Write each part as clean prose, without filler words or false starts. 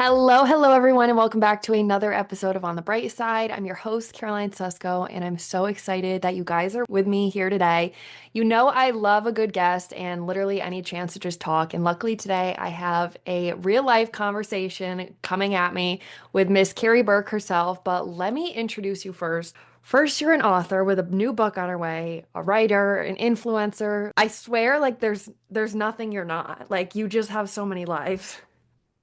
Hello, everyone, and welcome back to another episode of On the Bright Side. I'm your host, Caroline Susko, and I'm so excited that you guys are with me here today. You know, I love a good guest and literally any chance to just talk. And luckily, today I have a real life conversation coming at me with Miss Carrie Berk herself. But let me introduce you first. First, you're an author with a new book on her way, a writer, an influencer. I swear, like there's nothing you're not. Like you just have so many lives.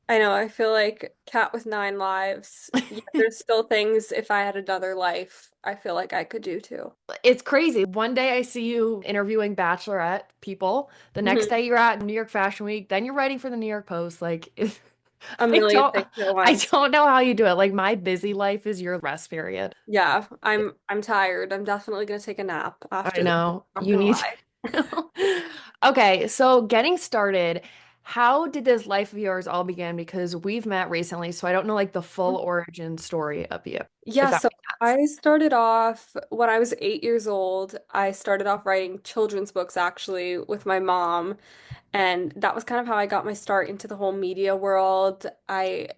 I know, I feel like cat with nine lives. Yeah, there's still things if I had another life, I feel like I could do too. It's crazy. One day I see you interviewing bachelorette people. The next Mhm. day you're at New York Fashion Week. Then you're writing for the New York Post. A I million don't, things at I once. don't know how you do it. Like my busy life is your rest period. Yeah, I'm tired. I'm definitely gonna take a nap I after this. know Not you gonna need lie. to. Okay, so getting started, how did this life of yours all begin? Because we've met recently, so I don't know like the full origin story of you, if Yeah, that so makes sense. I started off when I was 8 years old. I started off writing children's books actually with my mom. And that was kind of how I got my start into the whole media world. I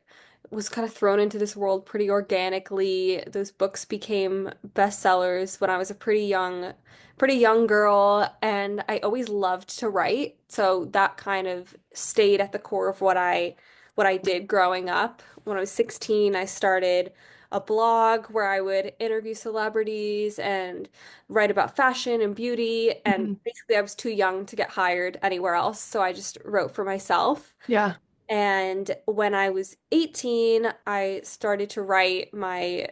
was kind of thrown into this world pretty organically. Those books became bestsellers when I was a pretty young girl, and I always loved to write. So that kind of stayed at the core of what I did growing up. When I was 16, I started a blog where I would interview celebrities and write about fashion and beauty. And Mhm. basically, I was too young to get hired anywhere else. So I just wrote for myself. Yeah, And when I was 18, I started to write my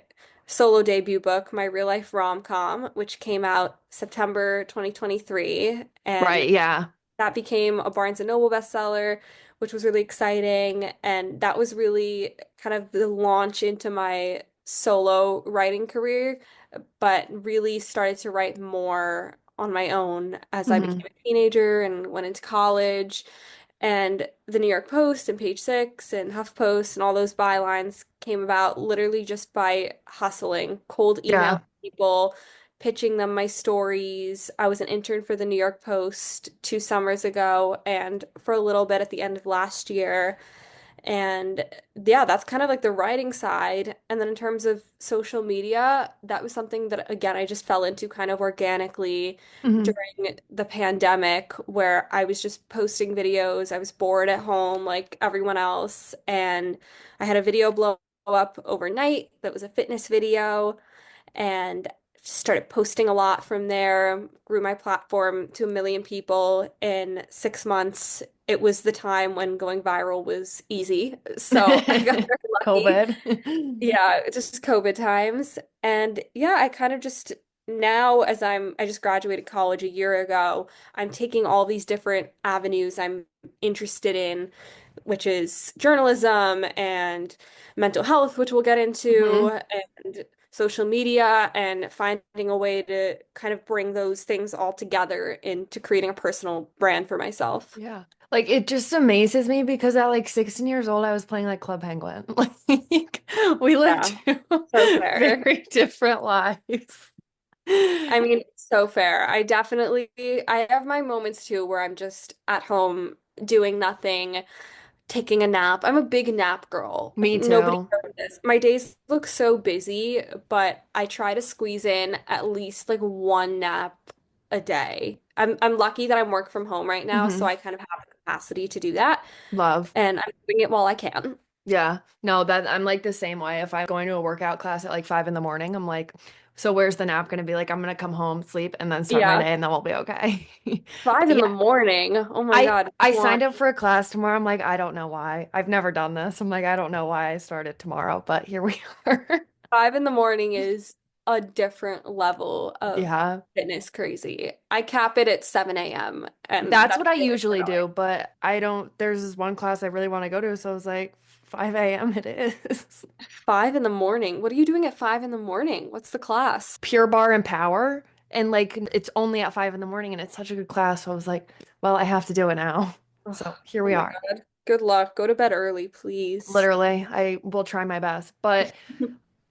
solo debut book, my real life rom-com, which came out September 2023. And right. Yeah. that became a Barnes& and Noble bestseller, which was really exciting. And that was really kind of the launch into my solo writing career, but really started to write more on my own as I Hmm. became a teenager and went into college. And the New York Post and Page Six and HuffPost and all those bylines came about literally just by hustling, cold email Yeah. people, pitching them my stories. I was an intern for the New York Post 2 summers ago and for a little bit at the end of last year. And yeah, that's kind of like the writing side. And then in terms of social media, that was something that, again, I just fell into kind of organically Hmm. during the pandemic, where I was just posting videos. I was bored at home like everyone else. And I had a video blow up overnight that was a fitness video and started posting a lot from there, grew my platform to 1 million people in 6 months. It was the time when going viral was easy. So I got very lucky. COVID. Yeah, just COVID times. And yeah, I kind of just now I just graduated college a year ago, I'm taking all these different avenues I'm interested in, which is journalism and mental health, which we'll get Hmm. into, and social media, and finding a way to kind of bring those things all together into creating a personal brand for myself. Yeah. Like it just amazes me because at like 16 years old, I was playing like Club Penguin. Like we lived Yeah, two so fair. very different lives. I mean, so fair. I have my moments too where I'm just at home doing nothing, taking a nap. I'm a big nap girl. Like Me nobody too. knows this. My days look so busy, but I try to squeeze in at least like one nap a day. I'm lucky that I'm work from home right now, so Hmm. I kind of have the capacity to do that, Love. and I'm doing it while I can. Yeah. No, that I'm like the same way. If I'm going to a workout class at like 5 in the morning, I'm like, so where's the nap gonna be? Like, I'm gonna come home, sleep, and then start my Yeah, day, and then we'll be okay. five But in yeah, the morning. Oh my I God, I why? signed up for a class tomorrow. I'm like, I don't know why. I've never done this. I'm like, I don't know why I started tomorrow, but here we are. 5 in the morning is a different level of Yeah. fitness crazy. I cap it at 7 a.m. and That's that's what I really usually going. do, but I don't, there's this one class I really want to go to, so I was like, 5 a.m. it is. 5 in the morning. What are you doing at 5 in the morning? What's the class? Pure Bar and Power. And like it's only at 5 in the morning and it's such a good class. So I was like, well, I have to do it now. Ugh, So here oh we my are. God. Good luck. Go to bed early, please. Literally, I will try my best. But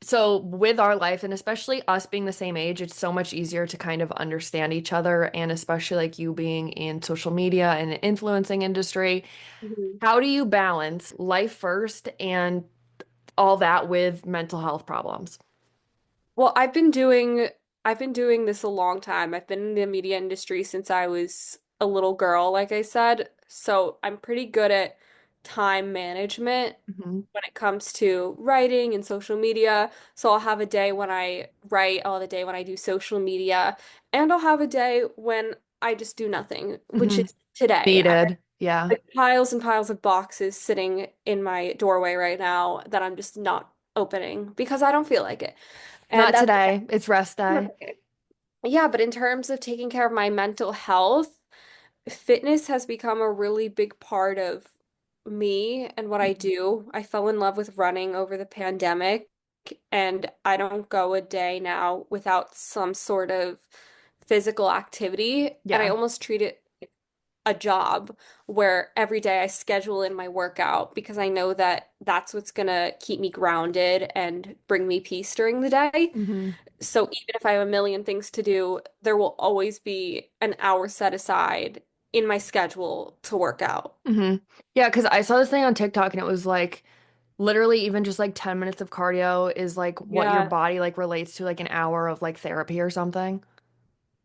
So with our life and especially us being the same age, it's so much easier to kind of understand each other and especially like you being in social media and influencing industry. Mhm. How do you balance life first and all that with mental health problems? Well, I've been doing this a long time. I've been in the media industry since I was a little girl, like I said. So I'm pretty good at time management Hmm. when it comes to writing and social media. So I'll have a day when I write, I'll have a day when I do social media, and I'll have a day when I just do nothing, which Hmm. is today. I have Needed. Yeah. like piles and piles of boxes sitting in my doorway right now that I'm just not opening because I don't feel like it. And Not that's today. It's rest that's day. okay. Yeah, but in terms of taking care of my mental health, fitness has become a really big part of me and what I Mhm. do. I fell in love with running over the pandemic, and I don't go a day now without some sort of physical activity. And I Yeah. almost treat it like a job where every day I schedule in my workout because I know that that's what's gonna keep me grounded and bring me peace during the day. Hmm. So even if I have a million things to do, there will always be an hour set aside in my schedule to work out. Hmm. Yeah, because I saw this thing on TikTok and it was like literally even just like 10 minutes of cardio is like what your Yeah, body like relates to like an hour of like therapy or something.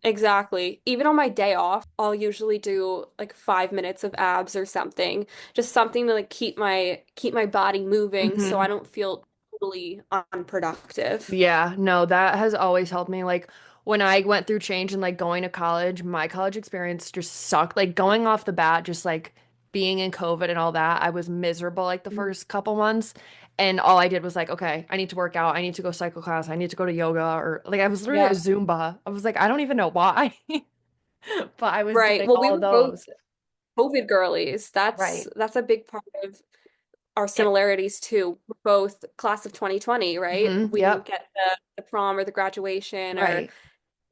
exactly. Even on my day off, I'll usually do like 5 minutes of abs or something, just something to like keep my body moving so I Hmm. don't feel totally unproductive. Yeah, no, that has always helped me. Like when I went through change and like going to college, my college experience just sucked. Like going off the bat, just like being in COVID and all that, I was miserable like the Mhm. first couple months. And all I did was like, okay, I need to work out. I need to go cycle class. I need to go to yoga or like I was literally at Yeah, Zumba. I was like, I don't even know why, but I was right. doing Well, we all of were both those. COVID girlies. Right. That's a big part of our It, similarities too. We're both class of 2020, right? We didn't yep. get the prom or the graduation or Right.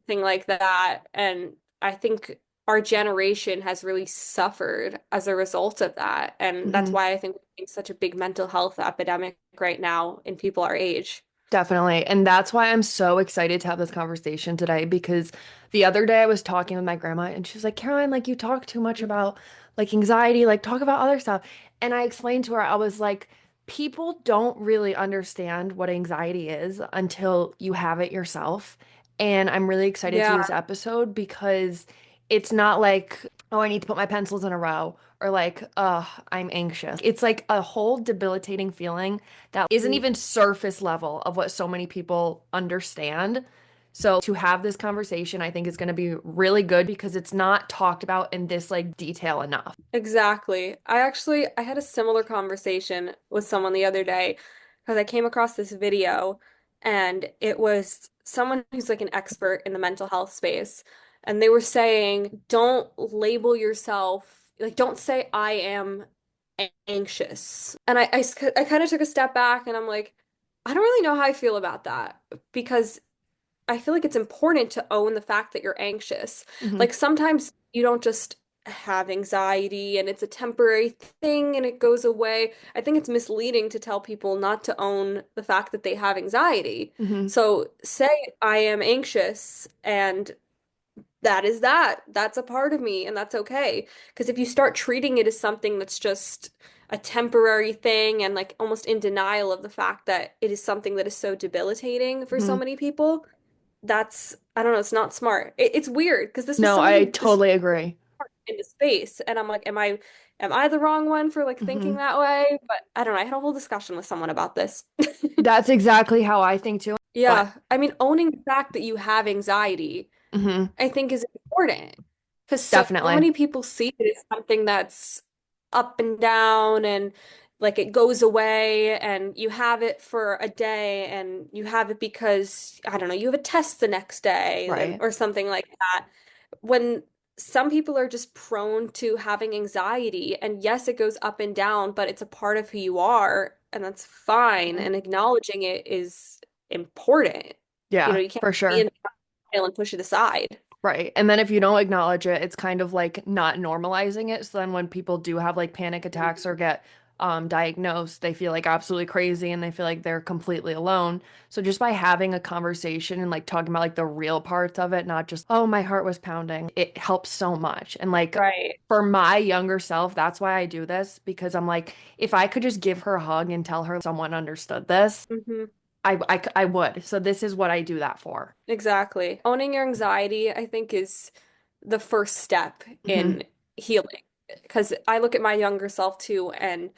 thing like that. And I think our generation has really suffered as a result of that. And that's Hmm. why I think we're seeing such a big mental health epidemic right now in people our age. Definitely. And that's why I'm so excited to have this conversation today because the other day I was talking with my grandma and she was like, Caroline, like you talk too much about like anxiety, like talk about other stuff. And I explained to her, I was like, people don't really understand what anxiety is until you have it yourself. And I'm really excited to do Yeah, this episode because it's not like, oh, I need to put my pencils in a row or like, I'm anxious. It's like a whole debilitating feeling that isn't even surface level of what so many people understand. So to have this conversation, I think is going to be really good because it's not talked about in this like detail enough. exactly. I had a similar conversation with someone the other day because I came across this video and it was someone who's like an expert in the mental health space. And they were saying, don't label yourself, like, don't say I am anxious. And I kind of took a step back and I'm like, I don't really know how I feel about that because I feel like it's important to own the fact that you're anxious. Hmm. Like sometimes you don't just have anxiety and it's a temporary thing and it goes away. I think it's misleading to tell people not to own the fact that they have anxiety. Hmm. So say I am anxious and that is that. That's a part of me and that's okay. Because if you start treating it as something that's just a temporary thing and like almost in denial of the fact that it is something that is so debilitating for so Hmm. many people, that's I don't know, it's not smart. It's weird because this was No, someone I who is totally agree. in the space and I'm like, am I the wrong one for like thinking Hmm. that way? But I don't know. I had a whole discussion with someone about this. That's exactly how I think too. But Yeah, I mean, owning the fact that you have anxiety, hmm, I think is important because so definitely. many people see it as something that's up and down and like it goes away and you have it for a day and you have it because I don't know, you have a test the next day and Right. or something like that. When some people are just prone to having anxiety, and yes, it goes up and down, but it's a part of who you are, and that's fine. Mhm. And acknowledging it is important. You know, Yeah, you can't for be in sure. denial and push it aside. Right. And then if you don't acknowledge it, it's kind of like not normalizing it. So then when people do have like panic attacks or get diagnosed, they feel like absolutely crazy and they feel like they're completely alone. So just by having a conversation and like talking about like the real parts of it, not just, oh, my heart was pounding, it helps so much. And like Right. for my younger self, that's why I do this because I'm like, if I could just give her a hug and tell her someone understood this, Hmm. I would. So this is what I do that for. Exactly. Owning your anxiety, I think, is the first step Hmm. in healing. Because I look at my younger self too, and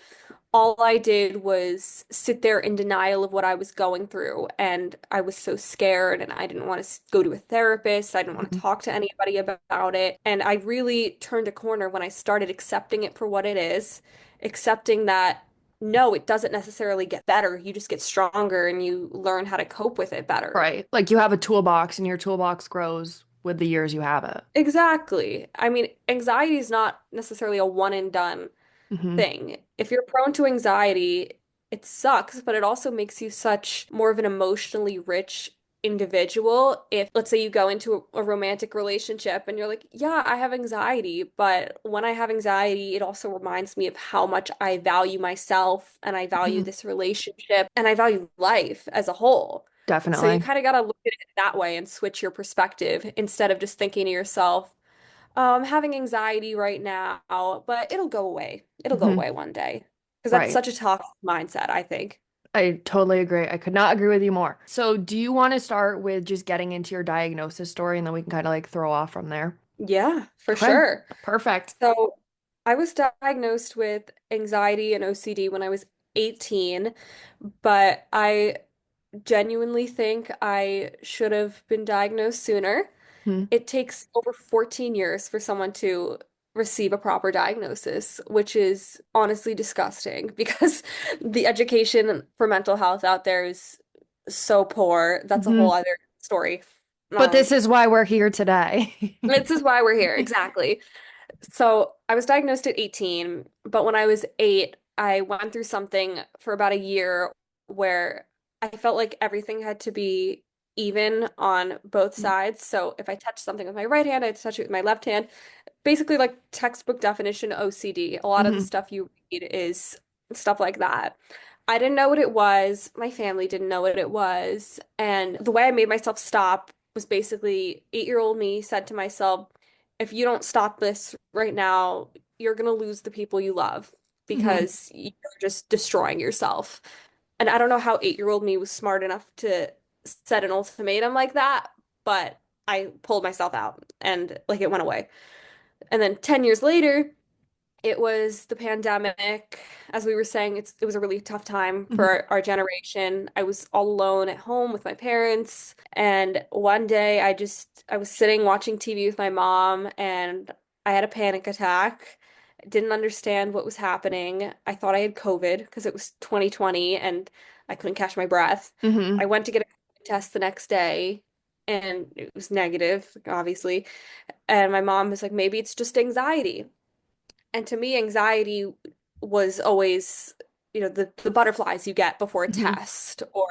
all I did was sit there in denial of what I was going through. And I was so scared, and I didn't want to go to a therapist. I didn't want to Hmm. talk to anybody about it. And I really turned a corner when I started accepting it for what it is, accepting that no, it doesn't necessarily get better. You just get stronger and you learn how to cope with it better. Right. Like you have a toolbox and your toolbox grows with the years you have it. Exactly. I mean, anxiety is not necessarily a one and done Hmm. thing. If you're prone to anxiety, it sucks, but it also makes you such more of an emotionally rich individual. If, let's say, you go into a romantic relationship and you're like, yeah, I have anxiety, but when I have anxiety, it also reminds me of how much I value myself and I value Hmm. this relationship and I value life as a whole. So you Definitely. kind of got to look at it that way and switch your perspective instead of just thinking to yourself, I'm having anxiety right now, but it'll go away. It'll go Hmm. away one day. Because that's Right. such a toxic mindset, I think. I totally agree. I could not agree with you more. So, do you want to start with just getting into your diagnosis story and then we can kind of like throw off from there? Yeah, for Okay. sure. Perfect. So I was diagnosed with anxiety and OCD when I was 18, but I genuinely think I should have been diagnosed sooner. Hmm. It takes over 14 years for someone to receive a proper diagnosis, which is honestly disgusting because the education for mental health out there is so poor. That's a whole Hmm. other story. But this Um, is why we're here today. this is why we're here, exactly. So I was diagnosed at 18, but when I was 8, I went through something for about a year where I felt like everything had to be even on both sides. So if I touched something with my right hand, I had to touch it with my left hand. Basically, like textbook definition OCD. A lot of the Hmm. stuff you read is stuff like that. I didn't know what it was. My family didn't know what it was. And the way I made myself stop was basically 8-year-old me said to myself, if you don't stop this right now, you're going to lose the people you love Hmm. because you're just destroying yourself. And I don't know how 8-year-old me was smart enough to set an ultimatum like that, but I pulled myself out and like it went away. And then 10 years later, it was the pandemic. As we were saying, it was a really tough time for Hmm. our generation. I was all alone at home with my parents, and one day I was sitting watching TV with my mom and I had a panic attack. Didn't understand what was happening. I thought I had COVID because it was 2020 and I couldn't catch my breath. Hmm. I went to get a COVID test the next day and it was negative, obviously. And my mom was like, maybe it's just anxiety. And to me, anxiety was always, the butterflies you get before a Hmm. test or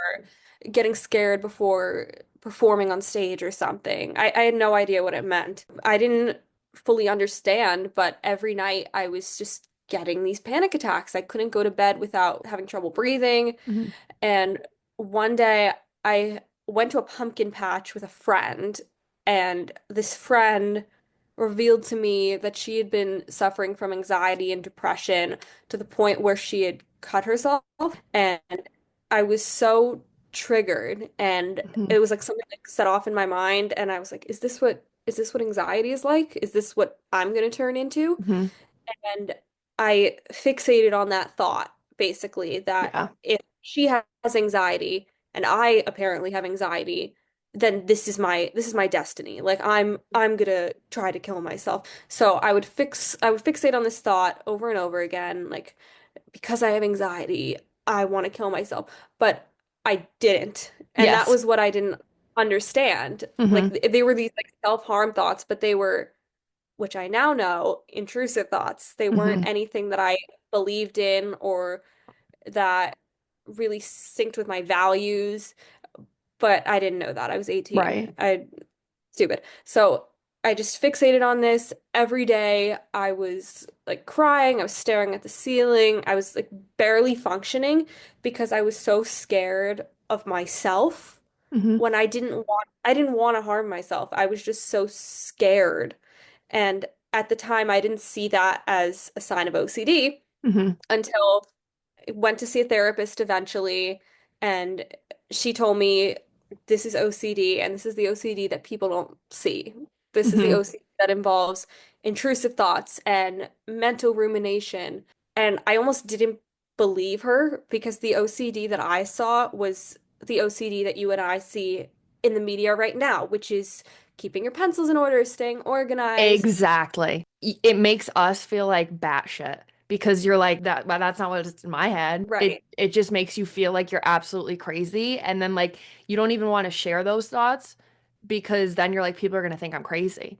getting scared before performing on stage or something. I had no idea what it meant. I didn't fully understand, but every night I was just getting these panic attacks. I couldn't go to bed without having trouble breathing. Hmm. And one day I went to a pumpkin patch with a friend, and this friend revealed to me that she had been suffering from anxiety and depression to the point where she had cut herself. And I was so triggered, and Hmm. it was like something like set off in my mind. And I was like, is this what anxiety is like? Is this what I'm going to turn into? Hmm. And I fixated on that thought, basically, that Yeah. if she has anxiety and I apparently have anxiety, then this is my destiny. Like I'm gonna try to kill myself. So I would fixate on this thought over and over again, like because I have anxiety, I want to kill myself. But I didn't. And that Yes. was what I didn't understand. Like Hmm. they were these like self-harm thoughts, but they were, which I now know, intrusive thoughts. They weren't Hmm. anything that I believed in or that really synced with my values, but I didn't know that. I was 18. Right. I stupid. So I just fixated on this every day. I was like crying, I was staring at the ceiling, I was like barely functioning because I was so scared of myself Hmm. when I didn't want to harm myself. I was just so scared. And at the time I didn't see that as a sign of OCD Hmm. until went to see a therapist eventually, and she told me this is OCD, and this is the OCD that people don't see. This is the Hmm. OCD that involves intrusive thoughts and mental rumination. And I almost didn't believe her because the OCD that I saw was the OCD that you and I see in the media right now, which is keeping your pencils in order, staying organized. Exactly. It makes us feel like batshit because you're like that, but that's not what it's in my head. It Right. it just makes you feel like you're absolutely crazy and then like you don't even want to share those thoughts because then you're like people are going to think I'm crazy.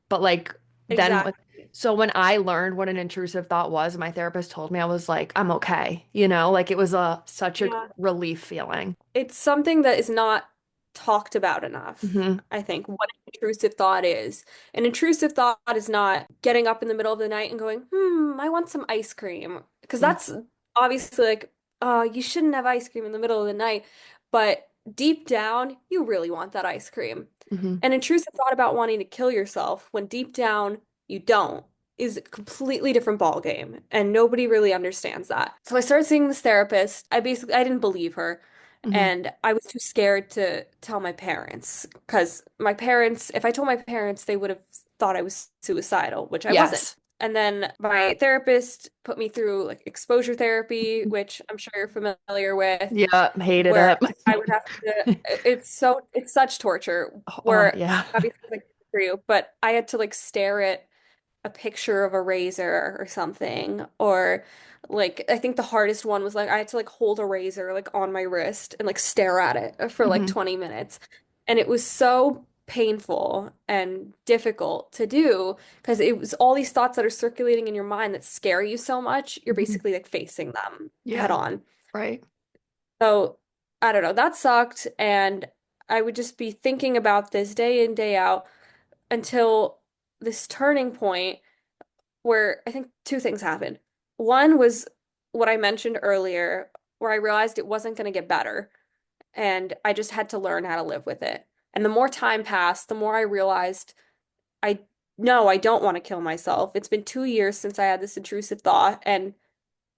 But like then Exactly. so when I learned what an intrusive thought was, my therapist told me I was like I'm okay, like it was a such a Yeah. relief feeling. It's something that is not talked about enough, Hmm. I think, what an intrusive thought is. An intrusive thought is not getting up in the middle of the night and going, I want some ice cream. Because that's obviously like, you shouldn't have ice cream in the middle of the night. But deep down, you really want that ice cream. Hmm. An intrusive thought about wanting to kill yourself when deep down you don't is a completely different ball game, and nobody really understands that. So I started seeing this therapist. I didn't believe her, Hmm. and I was too scared to tell my parents because my parents, if I told my parents, they would have thought I was suicidal, which I wasn't. Yes. And then my therapist put me through like exposure therapy, which I'm sure you're familiar with, Yeah, hated where it. I would have to, it's such torture Oh, where yeah. obviously like for you, but I had to like stare at a picture of a razor or something, or like I think the hardest one was like I had to like hold a razor like on my wrist and like stare at it for like Hmm. 20 minutes. And it was so painful and difficult to do because it was all these thoughts that are circulating in your mind that scare you so much, you're Hmm. basically like facing them head Yeah, on. right. So I don't know, that sucked. And I would just be thinking about this day in, day out until this turning point where I think two things happened. One was what I mentioned earlier, where I realized it wasn't going to get better, and I just had to learn how to live with it. And the more time passed, the more I realized I no, I don't want to kill myself. It's been 2 years since I had this intrusive thought, and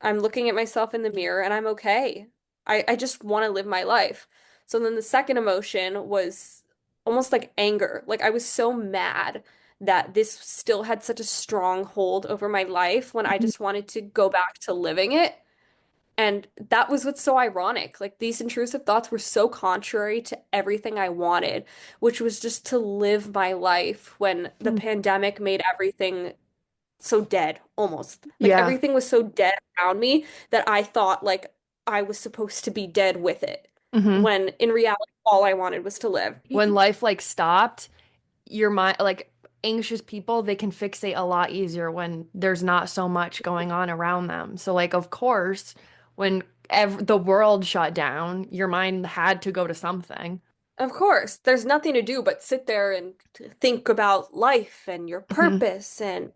I'm looking at myself in the mirror and I'm okay. I just want to live my life. So then the second emotion was almost like anger. Like I was so mad that this still had such a strong hold over my life when I Mhm. just wanted to go back to living it. And that was what's so ironic. Like these intrusive thoughts were so contrary to everything I wanted, which was just to live my life when the pandemic made everything so dead almost. Like Yeah. everything was so dead around me that I thought like I was supposed to be dead with it. Hmm. When in reality, all I wanted was to live. When life like stopped, your mind, like anxious people, they can fixate a lot easier when there's not so much going on around them. So, like, of course, when the world shut down, your mind had to go to something. Of course, there's nothing to do but sit there and to think about life and your Hmm. purpose, and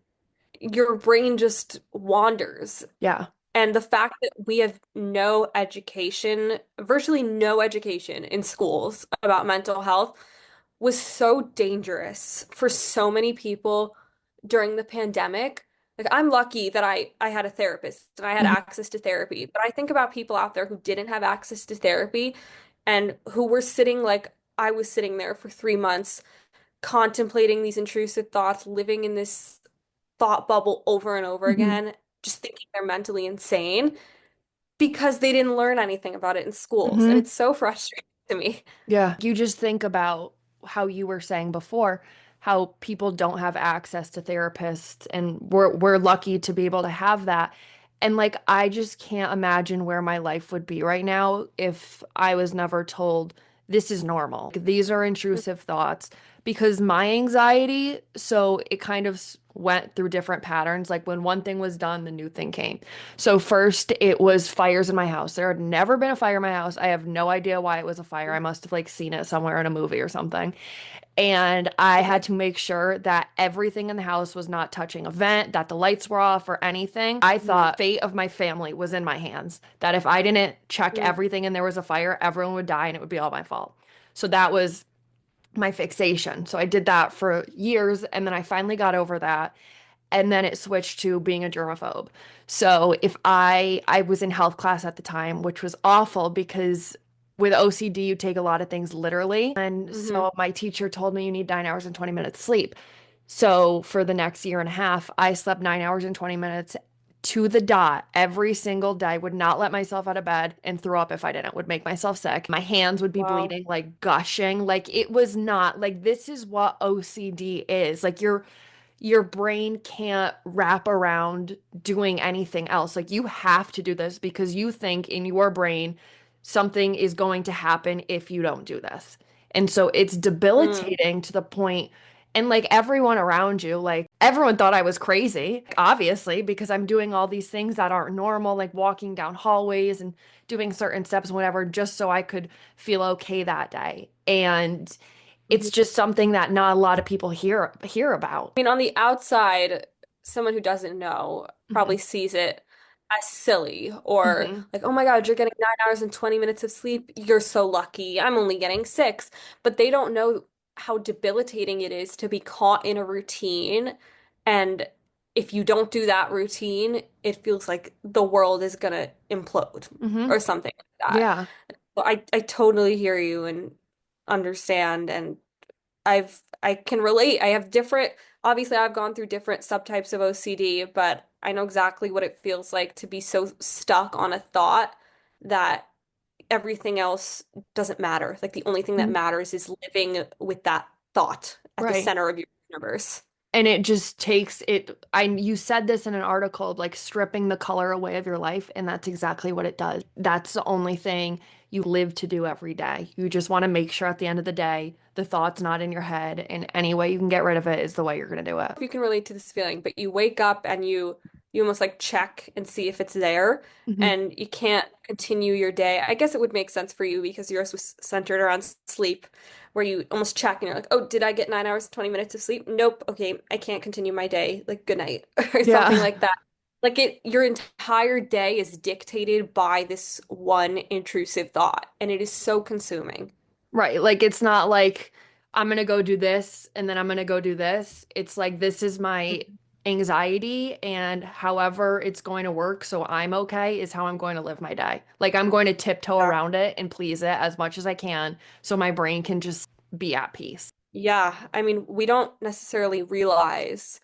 your brain just wanders. Yeah. And the fact that we have no education, virtually no education in schools about mental health was so dangerous for so many people during the pandemic. Like I'm lucky that I had a therapist and I had Hmm. access to therapy, but I think about people out there who didn't have access to therapy and who were sitting like I was sitting there for 3 months contemplating these intrusive thoughts, living in this thought bubble over and over Hmm. again, just thinking they're mentally insane because they didn't learn anything about it in schools. And Hmm. it's so frustrating to me. Yeah. You just think about how you were saying before, how people don't have access to therapists, and we're lucky to be able to have that. And like I just can't imagine where my life would be right now if I was never told this is normal. These are intrusive thoughts. because my anxiety, so it kind of went through different patterns. Like when one thing was done, the new thing came. So first it was fires in my house. There had never been a fire in my house. I have no idea why it was a fire. I must have like seen it somewhere in a movie or something. And I Okay. had to make sure that everything in the house was not touching a vent, that the lights were off or anything. I Mhm. thought fate of my family was in my hands, that if I didn't check Mm. everything and there was a fire, everyone would die and it would be all my fault. So that was my fixation. So I did that for years and then I finally got over that. And then it switched to being a germaphobe. So if I was in health class at the time, which was awful because with OCD you take a lot of things literally. And Mhm. so my teacher told me you need 9 hours and 20 minutes sleep. So for the next year and a half, I slept 9 hours and 20 minutes to the dot every single day, would not let myself out of bed and throw up if I didn't, would make myself sick. My hands would be Wow. bleeding, like gushing. Like it was not like this is what OCD is. Like your brain can't wrap around doing anything else. Like you have to do this because you think in your brain something is going to happen if you don't do this. And so it's Mm. debilitating to the point, and like everyone around you, like everyone thought I was crazy, obviously, because I'm doing all these things that aren't normal, like walking down hallways and doing certain steps, whatever, just so I could feel okay that day. And it's Mhm. just something that not a lot of people hear about. I mean, on the outside, someone who doesn't know Hmm. probably sees it as silly or Hmm. like, oh my God, you're getting 9 hours and 20 minutes of sleep. You're so lucky. I'm only getting six. But they don't know how debilitating it is to be caught in a routine. And if you don't do that routine, it feels like the world is gonna implode Hmm. or something like that. Yeah. So I totally hear you and understand and I can relate. I have different, obviously I've gone through different subtypes of OCD, but I know exactly what it feels like to be so stuck on a thought that everything else doesn't matter. Like the only thing that Mhm. matters is living with that thought at the Right. center of your universe. And it just takes it. You said this in an article, like stripping the color away of your life, and that's exactly what it does. That's the only thing you live to do every day. You just want to make sure at the end of the day, the thought's not in your head, and any way you can get rid of it is the way you're going to do it. If you can relate to this feeling, but you wake up and you almost like check and see if it's there Hmm. and you can't continue your day. I guess it would make sense for you because yours was centered around sleep, where you almost check and you're like, "Oh, did I get 9 hours and 20 minutes of sleep? Nope. Okay, I can't continue my day. Like good night," or something Yeah. like that. Like your entire day is dictated by this one intrusive thought, and it is so consuming. Right. Like it's not like I'm gonna go do this and then I'm gonna go do this. It's like this is my anxiety and however it's going to work so I'm okay is how I'm going to live my day. Like I'm going to tiptoe Yeah. around it and please it as much as I can so my brain can just be at peace. Yeah, I mean, we don't necessarily realize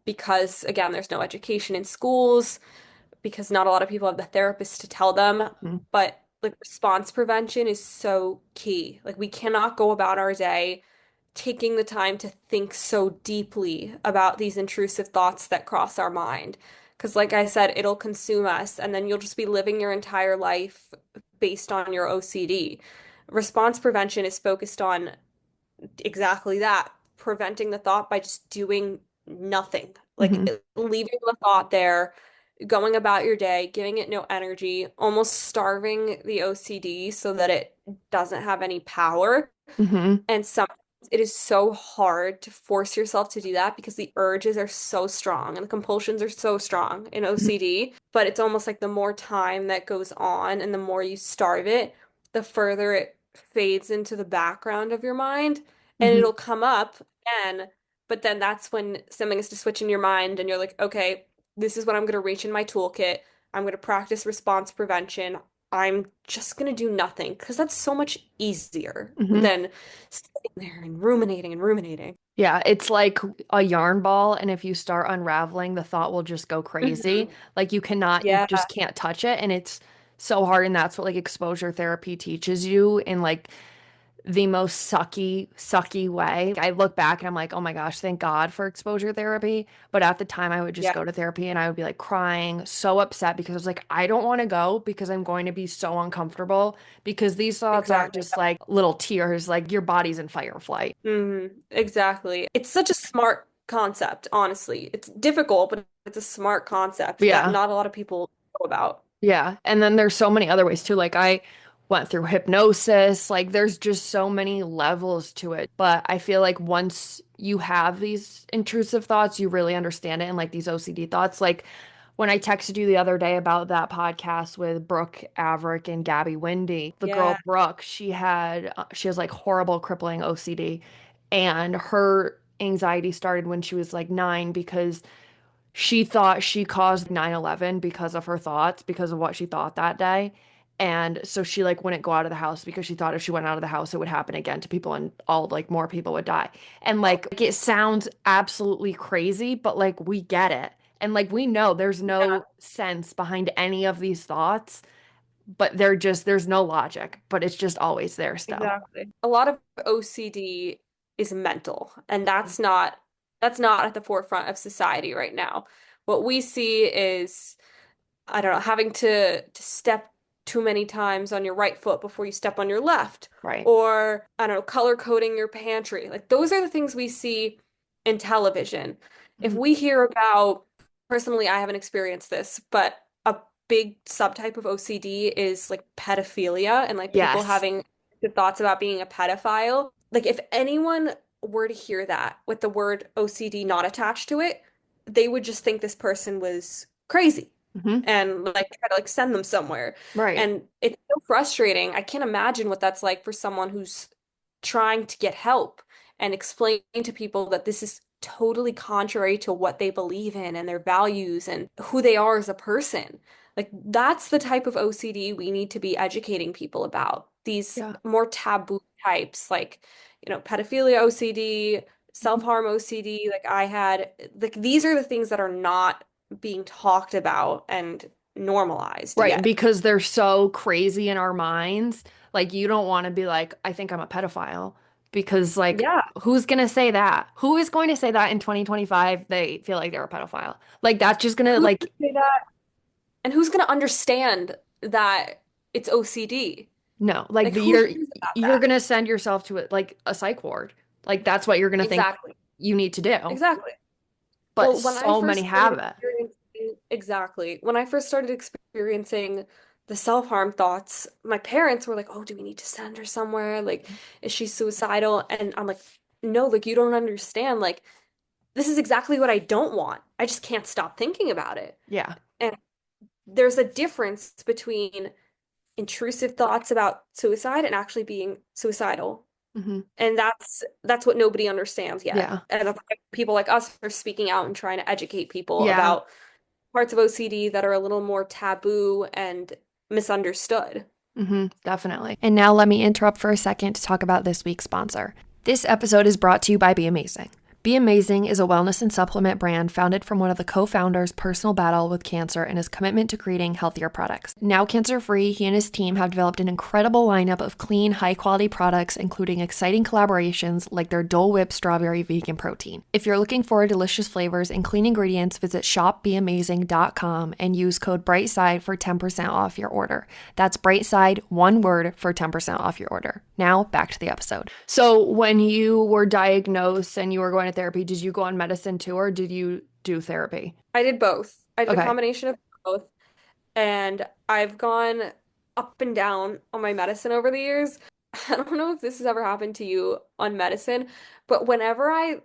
because, again, there's no education in schools, because not a lot of people have the therapists to tell them. Mhm. But like response prevention is so key. Like, we cannot go about our day taking the time to think so deeply about these intrusive thoughts that cross our mind. Because, like I said, it'll consume us, and then you'll just be living your entire life based on your OCD. Response prevention is focused on exactly that, preventing the thought by just doing nothing. Like Mhm. leaving the thought there, going about your day, giving it no energy, almost starving the OCD so that it doesn't have any power. Mhm. And sometimes it is so hard to force yourself to do that because the urges are so strong and the compulsions are so strong in Mhm. OCD. But it's almost like the more time that goes on and the more you starve it, the further it fades into the background of your mind and Mhm. it'll come up again. But then that's when something is to switch in your mind and you're like, okay, this is what I'm going to reach in my toolkit. I'm going to practice response prevention. I'm just going to do nothing because that's so much easier Mhm. than sitting there and ruminating and ruminating. Yeah, it's like a yarn ball, and if you start unraveling, the thought will just go crazy. Mhm. Like you Yeah. just can't touch it, and it's so hard. And that's what like exposure therapy teaches you. And like the most sucky way. I look back and I'm like, oh my gosh, thank God for exposure therapy. But at the time, I would just Yeah, go to therapy and I would be like crying, so upset because I was like, I don't want to go because I'm going to be so uncomfortable because these thoughts aren't exactly. just like little tears, like your body's in fight or flight. Exactly. It's such a smart concept, honestly. It's difficult, but it's a smart concept that Yeah. not a lot of people know about. Yeah. And then there's so many other ways too. Like I went through hypnosis. Like there's just so many levels to it. But I feel like once you have these intrusive thoughts, you really understand it. And like these OCD thoughts, like when I texted you the other day about that podcast with Brooke Averick and Gabby Windy, the girl Yeah, Brooke, she has like horrible crippling OCD. And her anxiety started when she was like 9 because she thought she caused 9/11 because of her thoughts, because of what she thought that day. And so she like wouldn't go out of the house because she thought if she went out of the house, it would happen again to people and all like more people would die. And like it sounds absolutely crazy, but like we get it. And like we know there's yeah, no sense behind any of these thoughts, but there's no logic, but it's just always there still. exactly. A lot of OCD is mental, and that's not at the forefront of society right now. What we see is I don't know, having to step too many times on your right foot before you step on your left, Right. or I don't know, color coding your pantry. Like those are the things we see in television. If Mhm. we hear about, personally, I haven't experienced this, but a big subtype of OCD is like pedophilia and like people Yes. having the thoughts about being a pedophile. Like if anyone were to hear that with the word OCD not attached to it, they would just think this person was crazy Hmm. and like try to like send them somewhere. Right. And it's so frustrating. I can't imagine what that's like for someone who's trying to get help and explain to people that this is totally contrary to what they believe in and their values and who they are as a person. Like that's the type of OCD we need to be educating people about. These Yeah. more taboo types like, pedophilia OCD, Mhm. self-harm OCD, like I had, like these are the things that are not being talked about and normalized Right, yet. because they're so crazy in our minds. Like you don't want to be like, I think I'm a pedophile because like Yeah. who's gonna say that? Who is going to say that in 2025 they feel like they're a pedophile? Like that's just gonna Who's like to say that? And who's going to understand that it's OCD? no, like Like, the who hears about you're that? gonna send yourself to it like a psych ward. Like that's what you're gonna think Exactly. you need to do. Exactly. But Well, when I so many first started have it. exactly, when I first started experiencing the self-harm thoughts, my parents were like, "Oh, do we need to send her somewhere? Like, is she suicidal?" And I'm like, "No, like you don't understand. Like, this is exactly what I don't want. I just can't stop thinking about it." Yeah. And there's a difference between intrusive thoughts about suicide and actually being suicidal. Hmm. And that's what nobody understands yet. Yeah. And that's why people like us are speaking out and trying to educate people Yeah. about parts of OCD that are a little more taboo and misunderstood. Definitely. And now let me interrupt for a second to talk about this week's sponsor. This episode is brought to you by Be Amazing. Be Amazing is a wellness and supplement brand founded from one of the co-founders' personal battle with cancer and his commitment to creating healthier products. Now cancer-free, he and his team have developed an incredible lineup of clean, high-quality products, including exciting collaborations like their Dole Whip Strawberry Vegan Protein. If you're looking for delicious flavors and clean ingredients, visit shopbeamazing.com and use code BRIGHTSIDE for 10% off your order. That's BRIGHTSIDE, one word, for 10% off your order. Now, back to the episode. So, when you were diagnosed and you were going to therapy, did you go on medicine too, or did you do therapy? I did both. I did a Okay. combination of both, and I've gone up and down on my medicine over the years. I don't know if this has ever happened to you on medicine, but whenever I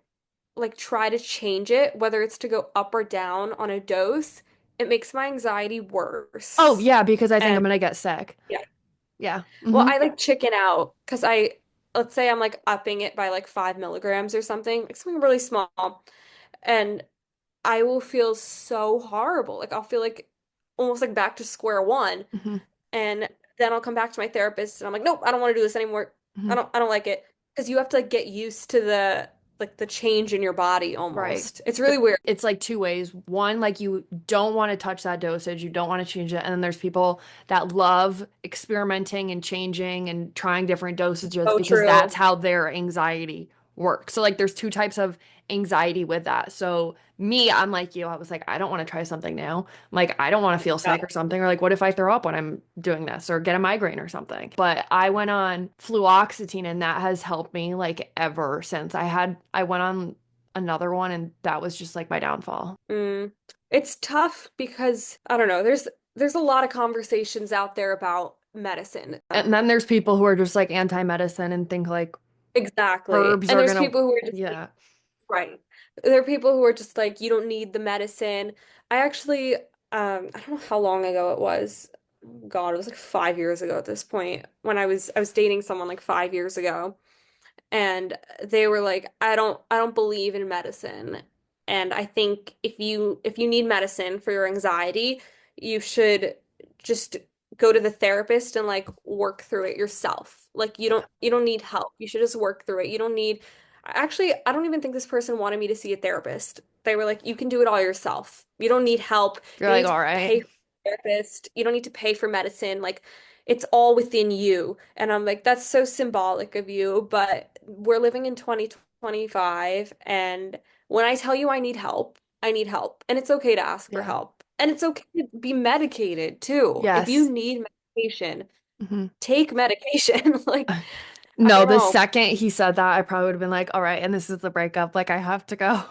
like try to change it, whether it's to go up or down on a dose, it makes my anxiety Oh, worse. yeah, because I think I'm And gonna get sick. yeah. Yeah. Well, I like chicken out because let's say I'm like upping it by like 5 milligrams or something, like something really small, and I will feel so horrible. Like I'll feel like almost like back to square one. Hmm. And then I'll come back to my therapist and I'm like, nope, I don't want to do this anymore. Hmm. I don't like it. Because you have to like get used to like the change in your body Right. almost. It's really weird. It's like two ways. One, like you don't want to touch that dosage, you don't want to change it. And then there's people that love experimenting and changing and trying different dosages So because that's true. how their anxiety works. So like there's two types of anxiety with that. So me, I'm like you. I was like, I don't want to try something new. Like I don't want to feel Yeah. sick or something. Or like, what if I throw up when I'm doing this or get a migraine or something? But I went on fluoxetine and that has helped me like ever since. I went on another one and that was just like my downfall. Mm. It's tough because I don't know, there's a lot of conversations out there about medicine. And then there's people who are just like anti-medicine and think like Exactly. herbs And are there's gonna, people who are just like, yeah. right. There are people who are just like, you don't need the medicine. I actually, I don't know how long ago it was. God, it was like 5 years ago at this point when I was dating someone like 5 years ago. And they were like, I don't believe in medicine. And I think if you need medicine for your anxiety, you should just go to the therapist and like work through it yourself. Like you don't need help. You should just work through it. You don't need Actually, I don't even think this person wanted me to see a therapist. They were like, you can do it all yourself. You don't need help. You're You don't like, need to all right. pay for a therapist. You don't need to pay for medicine. Like it's all within you. And I'm like, that's so symbolic of you, but we're living in 2025, and when I tell you I need help, I need help. And it's okay to ask for Yeah. help. And it's okay to be medicated too. If you Yes. need medication, Hmm. take medication. Like, I No, don't the know. second he said that, I probably would have been like, all right, and this is the breakup. Like, I have to go.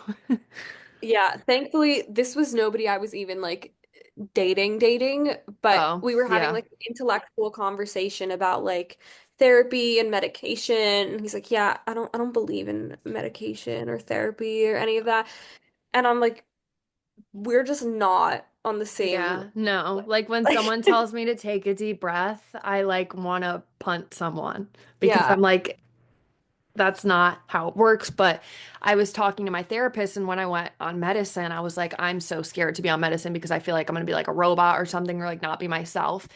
Yeah, thankfully, this was nobody I was even like dating, but Oh, we were having yeah. like an intellectual conversation about like therapy and medication. And he's like, "Yeah, I don't believe in medication or therapy or any of that." And I'm like, "We're just not on the same Yeah. No. like, Like when like someone tells me to take a deep breath, I like want to punt someone because yeah, I'm like, that's not how it works. But I was talking to my therapist, and when I went on medicine, I was like, I'm so scared to be on medicine because I feel like I'm going to be like a robot or something, or like not be myself,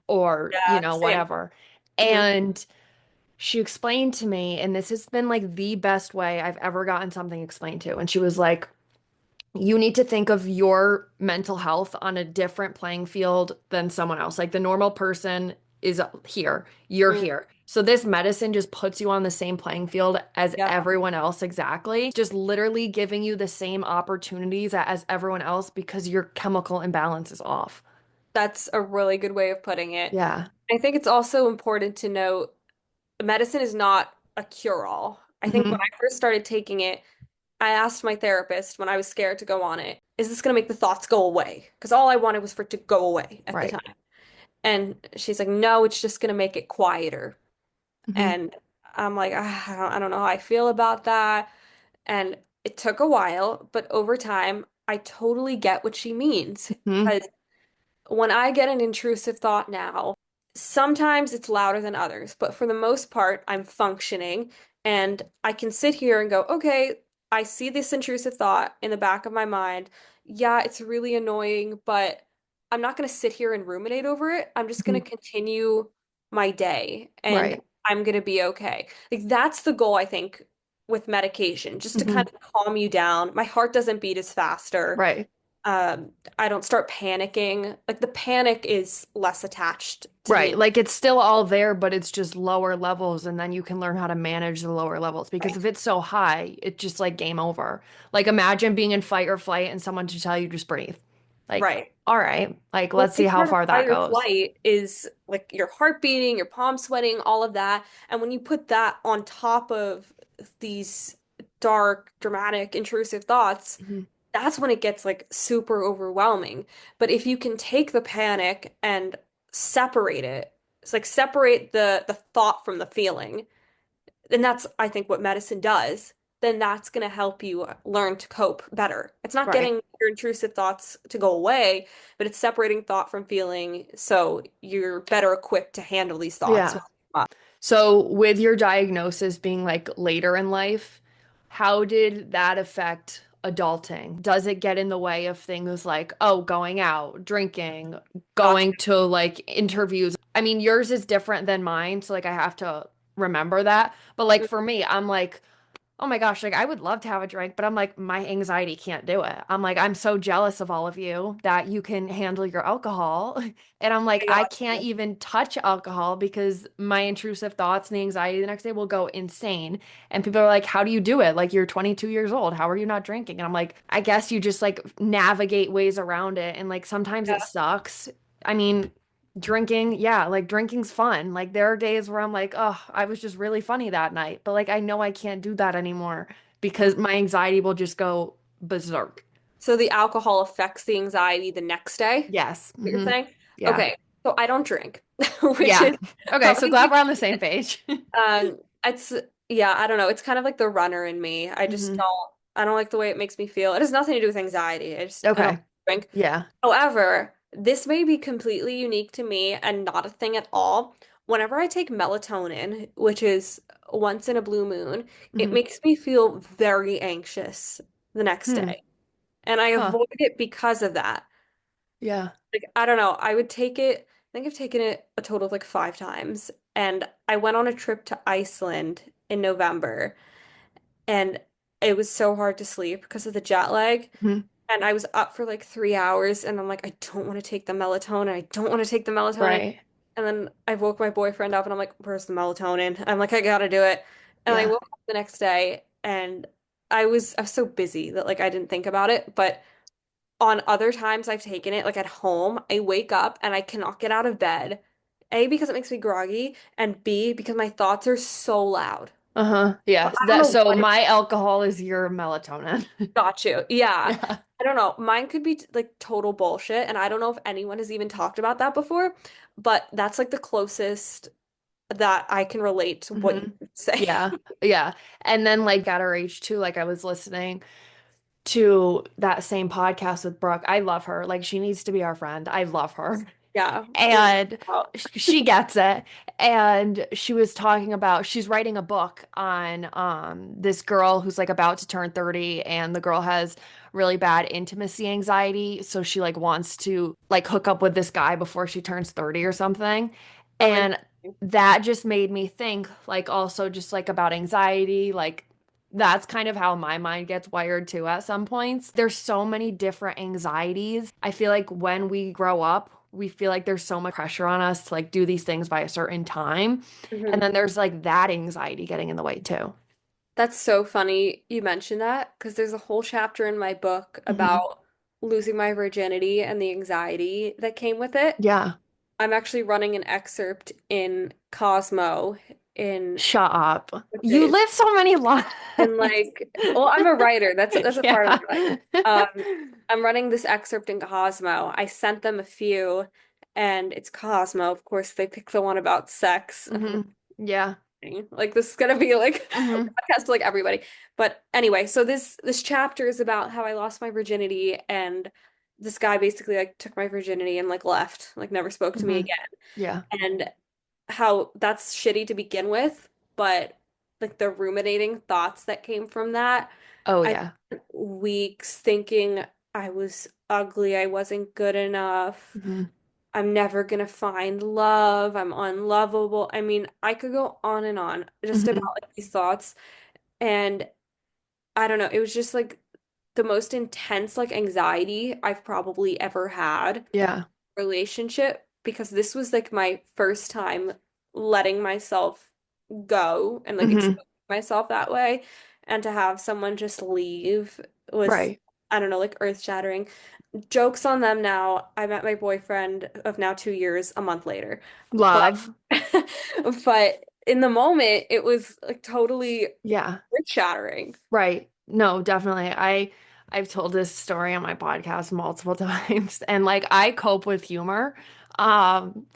or, yeah, same." whatever. Hmm. And she explained to me, and this has been like the best way I've ever gotten something explained to. And she was like, you need to think of your mental health on a different playing field than someone else. Like the normal person is here, you're Mm, here. So this medicine just puts you on the same playing field as yeah, everyone else exactly. Just literally giving you the same opportunities as everyone else because your chemical imbalance is off. that's a really good way of putting it. Yeah. I think it's also important to note medicine is not a cure-all. I think when Hmm. I first started taking it, I asked my therapist when I was scared to go on it, is this going to make the thoughts go away? Because all I wanted was for it to go away at the Right. time. And she's like, no, it's just going to make it quieter. Hmm. And I'm like, "Ah, I don't know how I feel about that." And it took a while, but over time, I totally get what she means. Hmm. Because when I get an intrusive thought now, sometimes it's louder than others, but for the most part, I'm functioning and I can sit here and go, okay, I see this intrusive thought in the back of my mind. Yeah, it's really annoying, but I'm not going to sit here and ruminate over it. I'm just Hmm. going to continue my day and Right. I'm going to be okay. Like that's the goal, I think, with medication, just to Hmm. kind of calm you down. My heart doesn't beat as faster. Right. I don't start panicking. Like the panic is less attached to the Right. Like it's still all there, but it's just lower levels. And then you can learn how to manage the lower levels because right. if it's so high, it's just like game over. Like imagine being in fight or flight and someone to tell you just breathe. Like, Right. all right, like Well, let's a see big how part of far that fight or goes. flight is like your heart beating, your palms sweating, all of that. And when you put that on top of these dark, dramatic, intrusive thoughts, Mhm. that's when it gets like super overwhelming. But if you can take the panic and separate it, it's like separate the thought from the feeling, and that's I think what medicine does, then that's going to help you learn to cope better. It's not Right. getting your intrusive thoughts to go away, but it's separating thought from feeling so you're better equipped to handle these thoughts when Yeah. they come up. So with your diagnosis being like later in life, how did that affect adulting? Does it get in the way of things like, oh, going out, drinking, Gotcha. going to like interviews? I mean, yours is different than mine, so like I have to remember that. But like for me, I'm like Oh my gosh, like I would love to have a drink, but I'm like, my anxiety can't do it. I'm like, I'm so jealous of all of you that you can handle your alcohol. And I'm like, I I got can't you. even touch alcohol because my intrusive thoughts and the anxiety the next day will go insane. And people are like, how do you do it? Like, you're 22 years old. How are you not drinking? And I'm like, I guess you just like navigate ways around it. And like sometimes it Yeah. sucks. I mean, drinking, yeah, like drinking's fun. Like there are days where I'm like, oh, I was just really funny that night. But like I know I can't do that anymore because my anxiety will just go berserk. So the alcohol affects the anxiety the next day, Yes. what you're Hmm. saying? Yeah. Okay, so I don't drink, which Yeah. is Okay, so probably glad we're on the the same page. it's yeah, I don't know. It's kind of like the runner in me. Hmm. I don't like the way it makes me feel. It has nothing to do with anxiety. I don't Okay. drink. Yeah. However, this may be completely unique to me and not a thing at all. Whenever I take melatonin, which is once in a blue moon, it Hmm. makes me feel very anxious the next Hmm. day. And I Huh. avoid it because of that. Yeah. Like, I don't know. I would take it, I think I've taken it a total of like 5 times. And I went on a trip to Iceland in November, and it was so hard to sleep because of the jet lag. Hmm. And I was up for like 3 hours, and I'm like, I don't want to take the melatonin. I don't want to take the melatonin. Right. And then I woke my boyfriend up, and I'm like, where's the melatonin? I'm like, I gotta do it. And I Yeah. woke up the next day, and I was so busy that like I didn't think about it. But on other times I've taken it, like at home, I wake up and I cannot get out of bed. A, because it makes me groggy, and B, because my thoughts are so loud. Uh-huh. Yeah. I don't That know so what it my alcohol is your melatonin. got you. Yeah. Yeah. I don't know. Mine could be like total bullshit, and I don't know if anyone has even talked about that before, but that's like the closest that I can relate to what Hmm. you say. Yeah. Yeah. And then like at our age too, like I was listening to that same podcast with Brooke. I love her. Like she needs to be our friend. I love her. Yeah. And she gets it. And she was talking about she's writing a book on this girl who's like about to turn 30 and the girl has really bad intimacy anxiety, so she like wants to like hook up with this guy before she turns 30 or something. Oh, and And that just made me think like also just like about anxiety, like that's kind of how my mind gets wired too at some points. There's so many different anxieties. I feel like when we grow up, we feel like there's so much pressure on us to like do these things by a certain time. And Mhm. then there's like that anxiety getting in the way too. That's so funny you mentioned that because there's a whole chapter in my book Hmm. about losing my virginity and the anxiety that came with it. Yeah. I'm actually running an excerpt in Cosmo in Shut up. what You day is live so many lives. in like well, I'm a writer. That's a part of Yeah. my life. I'm running this excerpt in Cosmo. I sent them a few, and it's Cosmo. Of course, they picked the one about sex. Hmm. Yeah. Like this is gonna be like a Hmm. podcast to like everybody. But anyway, so this chapter is about how I lost my virginity, and this guy basically like took my virginity and like left, like never spoke to me Hmm. again. Yeah. And how that's shitty to begin with, but like the ruminating thoughts that came from that, Oh I yeah. spent weeks thinking I was ugly, I wasn't good enough. Hmm. I'm never gonna find love. I'm unlovable. I mean, I could go on and on just about Hmm. like these thoughts. And I don't know, it was just like the most intense like anxiety I've probably ever had Yeah. relationship because this was like my first time letting myself go and like Hmm. exposing myself that way. And to have someone just leave was, Right. I don't know, like earth-shattering. Joke's on them now. I met my boyfriend of now 2 years a month later. But Love. but in the moment it was like totally Yeah. earth-shattering. Right. No, definitely. I've told this story on my podcast multiple times and like I cope with humor. Um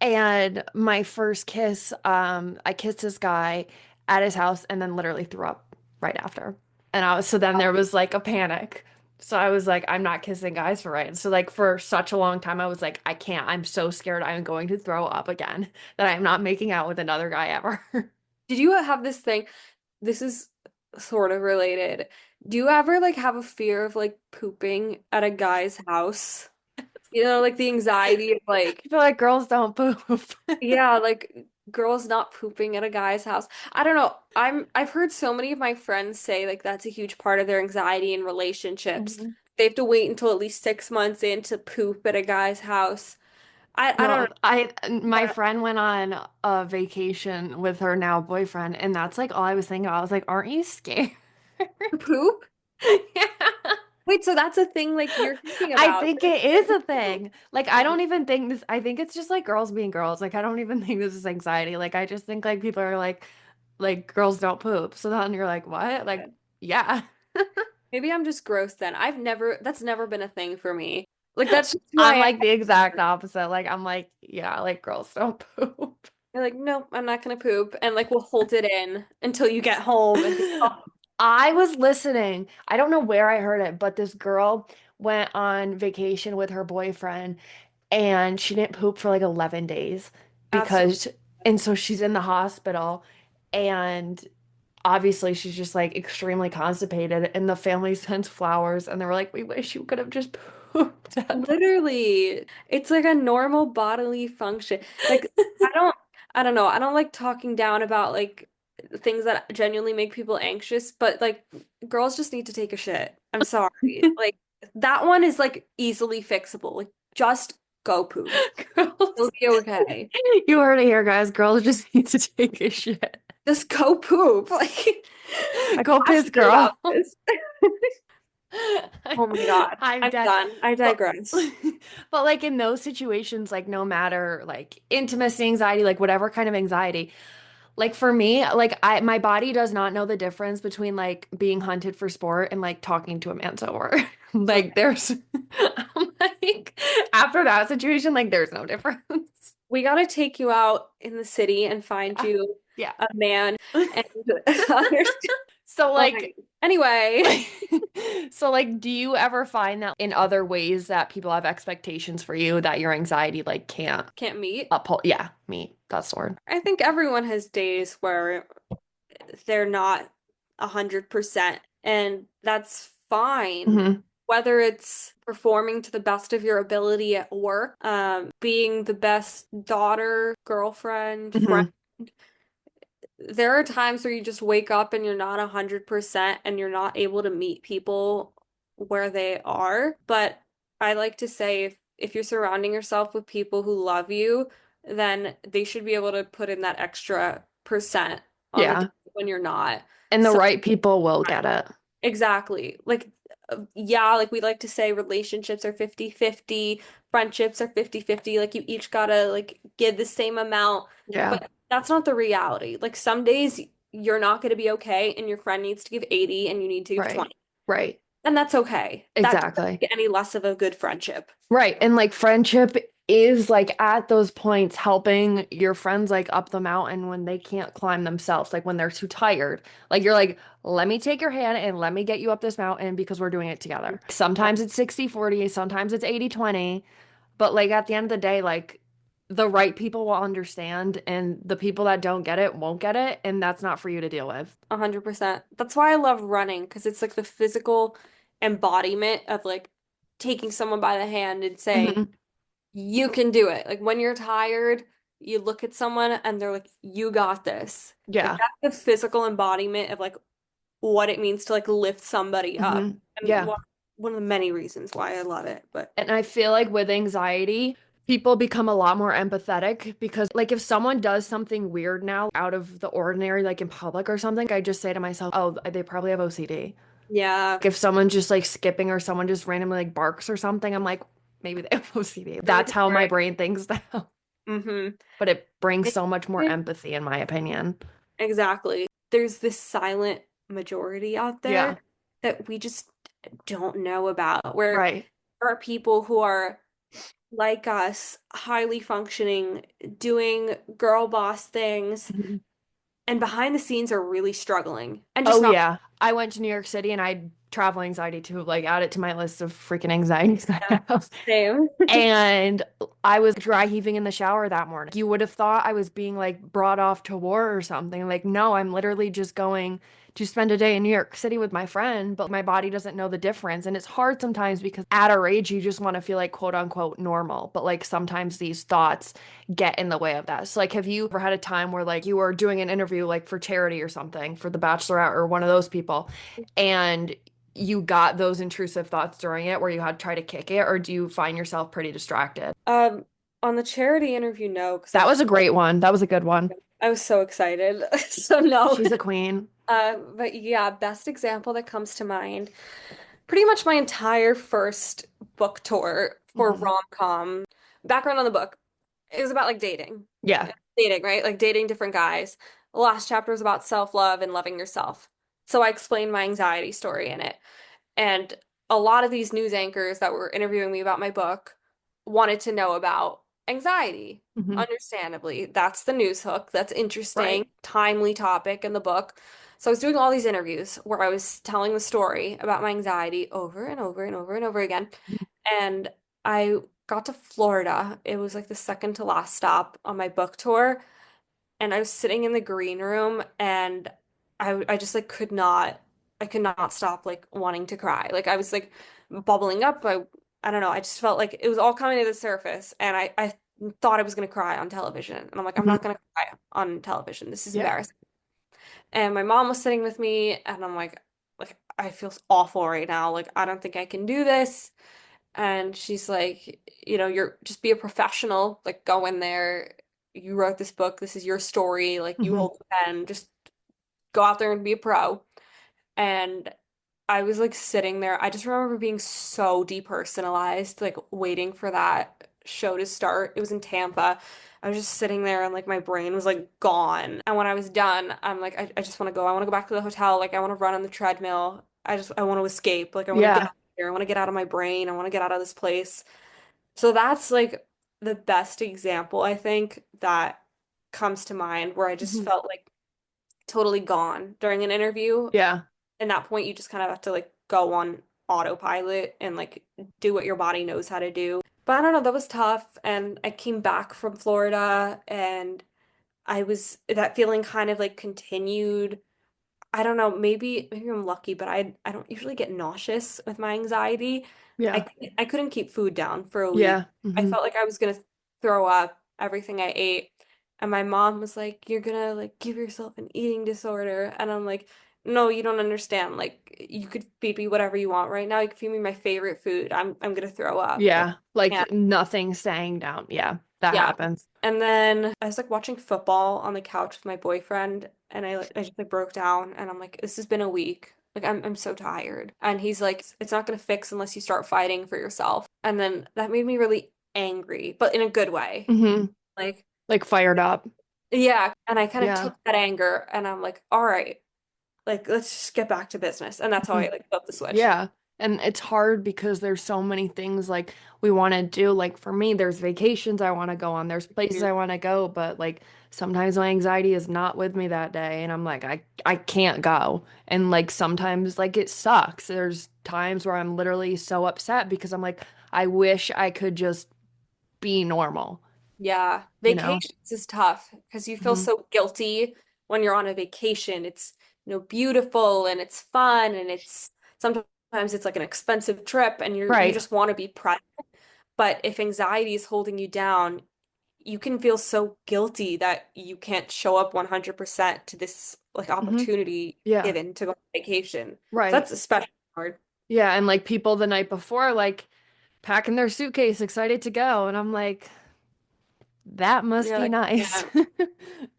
and my first kiss, I kissed this guy at his house and then literally threw up right after. And I was so then there was like a panic. So I was like, I'm not kissing guys for right. So like for such a long time I was like, I can't. I'm so scared I'm going to throw up again that I'm not making out with another guy ever. Did you have this thing? This is sort of related. Do you ever like have a fear of like pooping at a guy's house? You know, like the anxiety of I like, feel like girls don't poop. yeah, like girls not pooping at a guy's house. I don't know. I've heard so many of my friends say like that's a huge part of their anxiety in relationships. Mhm. They have to wait until at least 6 months in to poop at a guy's house. I don't No, know. my But friend went on a vacation with her now boyfriend, and that's like all I was thinking about. I was like, aren't you scared? to poop? Yeah. Wait, so that's a thing like you're thinking I about. think You're it is scared a to poop. thing. Like, I don't even think this, I think it's just like girls being girls. Like, I don't even think this is anxiety. Like, I just think like people are like girls don't poop. So then you're like, what? Like, Okay. yeah. Maybe I'm just gross then. That's never been a thing for me. Like that's just who I I'm am. like the exact opposite. Like, I'm like, yeah, like girls don't poop. You're like, nope, I'm not gonna poop. And like we'll hold it in until you get home and be, oh, I was listening. I don't know where I heard it, but this girl went on vacation with her boyfriend and she didn't poop for like 11 days absolutely. because, and so she's in the hospital and obviously she's just like extremely constipated and the family sends flowers and they were like, we wish you could have just pooped at the. Literally, it's like a normal bodily function. Like I don't I don't know. I don't like talking down about like things that genuinely make people anxious, but like girls just need to take a shit. I'm sorry. Like that one is like easily fixable. Like just go poop. Girls, It'll be okay. you heard it here, guys. Girls just need to take a shit. Just go poop. Like I'm Go piss, passionate about girl. this. Oh my God. I'm I'm dead. done. I But digress. but like in those situations, like no matter like intimacy anxiety, like whatever kind of anxiety, like for me, like I my body does not know the difference between like being hunted for sport and like talking to a man sober. Like Okay. there's I'm like after that situation, like there's no difference. We got to take you out in the city and find you Yeah. a man and understand. So Oh my. like Anyway, so like do you ever find that in other ways that people have expectations for you that your anxiety like can't can't meet. uphold? Yeah, me. That's the word. I think everyone has days where they're not 100%, and that's fine. Hmm. Whether it's performing to the best of your ability at work, being the best daughter, girlfriend, friend. Hmm. There are times where you just wake up and you're not 100% and you're not able to meet people where they are. But I like to say if you're surrounding yourself with people who love you, then they should be able to put in that extra percent on the day Yeah. when you're not. And the So right people will get it. exactly. Like yeah, like we like to say relationships are 50-50, friendships are 50-50, like you each gotta like give the same amount, Yeah. but that's not the reality. Like some days you're not gonna be okay and your friend needs to give 80 and you need to give Right. 20. Right. And that's okay. That doesn't Exactly. make it any less of a good friendship. Right. And like friendship is like at those points helping your friends like up the mountain when they can't climb themselves, like when they're too tired. Like you're like, let me take your hand and let me get you up this mountain because we're doing it together. Sometimes it's 60-40, sometimes it's 80-20, but like at the end of the day, like the right people will understand and the people that don't get it won't get it, and that's not for you to deal with. 100%. That's why I love running because it's like the physical embodiment of like taking someone by the hand and saying, Hmm. you can do it. Like when you're tired, you look at someone and they're like, you got this. Like Yeah. that's the physical embodiment of like what it means to like lift somebody up. Hmm. And Yeah. one of the many reasons why I love it. But And I feel like with anxiety, people become a lot more empathetic because, like, if someone does something weird now out of the ordinary, like in public or something, I just say to myself, oh, they probably have OCD. yeah, Like, if someone's just like skipping or someone just randomly like barks or something, I'm like, maybe they have OCD. really That's how my concerning. brain thinks now. Mm-hmm. But it brings so much more It- empathy, in my opinion. Exactly. There's this silent majority out Yeah. there that we just don't know about, where Right. there are people who are like us, highly functioning, doing girl boss things, Mhm. and behind the scenes are really struggling and just Oh, not. yeah. I went to New York City and I had travel anxiety too, like add it to my list of freaking anxieties Yeah, I have. same. And I was dry heaving in the shower that morning. You would have thought I was being like brought off to war or something. Like, no, I'm literally just going to spend a day in New York City with my friend, but my body doesn't know the difference. And it's hard sometimes because at our age, you just want to feel like quote unquote normal. But like sometimes these thoughts get in the way of that. So like have you ever had a time where like you were doing an interview like for charity or something for The Bachelorette or one of those people and you got those intrusive thoughts during it where you had to try to kick it, or do you find yourself pretty distracted? Um, on the charity interview, no, because That was a great one. That was a good one. I was so excited. So no. She's a queen. But yeah, best example that comes to mind. Pretty much my entire first book tour for Hmm. rom-com. Background on the book. It was about like dating. Yeah. Dating, right? Like dating different guys. The last chapter was about self-love and loving yourself. So I explained my anxiety story in it. And a lot of these news anchors that were interviewing me about my book wanted to know about anxiety. Hmm. Understandably, that's the news hook. That's interesting, Right. timely topic in the book. So I was doing all these interviews where I was telling the story about my anxiety over and over and over and over again. And I got to Florida. It was like the second to last stop on my book tour, and I was sitting in the green room and I just like could not stop like wanting to cry. Like I was like bubbling up. I don't know. I just felt like it was all coming to the surface and I thought I was gonna cry on television. And I'm like, I'm Hmm. not gonna cry on television. This is Yeah. embarrassing. And my mom was sitting with me and I'm like I feel awful right now. Like I don't think I can do this. And she's like, you're just be a professional, like go in there. You wrote this book, this is your story, like you Hmm. hold the pen, just go out there and be a pro. And I was like sitting there. I just remember being so depersonalized, like waiting for that show to start. It was in Tampa. I was just sitting there and like my brain was like gone. And when I was done, I'm like, I just want to go. I want to go back to the hotel. Like I want to run on the treadmill. I want to escape. Like I want to get Yeah. out of here. I want to get out of my brain. I want to get out of this place. So that's like the best example, I think, that comes to mind where I just Hmm. felt like totally gone during an interview. Yeah. And that point, you just kind of have to like go on autopilot and like do what your body knows how to do. But I don't know, that was tough. And I came back from Florida and that feeling kind of like continued. I don't know, maybe I'm lucky, but I don't usually get nauseous with my anxiety. Yeah. I couldn't keep food down for a week. Yeah. I Hmm. felt like I was gonna throw up everything I ate. And my mom was like, "You're gonna like give yourself an eating disorder." And I'm like, "No, you don't understand. Like you could feed me whatever you want right now. You could feed me my favorite food. I'm gonna throw up." Yeah. And Like nothing staying down. Yeah. That yeah. happens. And then I was like watching football on the couch with my boyfriend and I just like broke down and I'm like, this has been a week. Like I'm so tired. And he's like, it's not gonna fix unless you start fighting for yourself. And then that made me really angry, but in a good way. Hmm. Like, Like fired up. yeah. And I kind of Yeah. took that anger and I'm like, all right, like let's just get back to business. And that's how I Mhm. like flipped the switch. Yeah. And it's hard because there's so many things like we want to do. Like for me, there's vacations I want to go on, there's places Mhm. I want to go, but like sometimes my anxiety is not with me that day and I'm like I can't go. And like sometimes like it sucks. There's times where I'm literally so upset because I'm like I wish I could just be normal, Yeah, you know? vacations is tough because you feel Hmm. so guilty when you're on a vacation. It's, beautiful and it's fun and it's sometimes it's like an expensive trip and you Right. just want to be present. But if anxiety is holding you down, you can feel so guilty that you can't show up 100% to this like Hmm. opportunity Yeah. given to go on vacation. So Right. that's especially hard. Yeah, and like people the night before like packing their suitcase excited to go and I'm like that must You're be like, nice. yeah.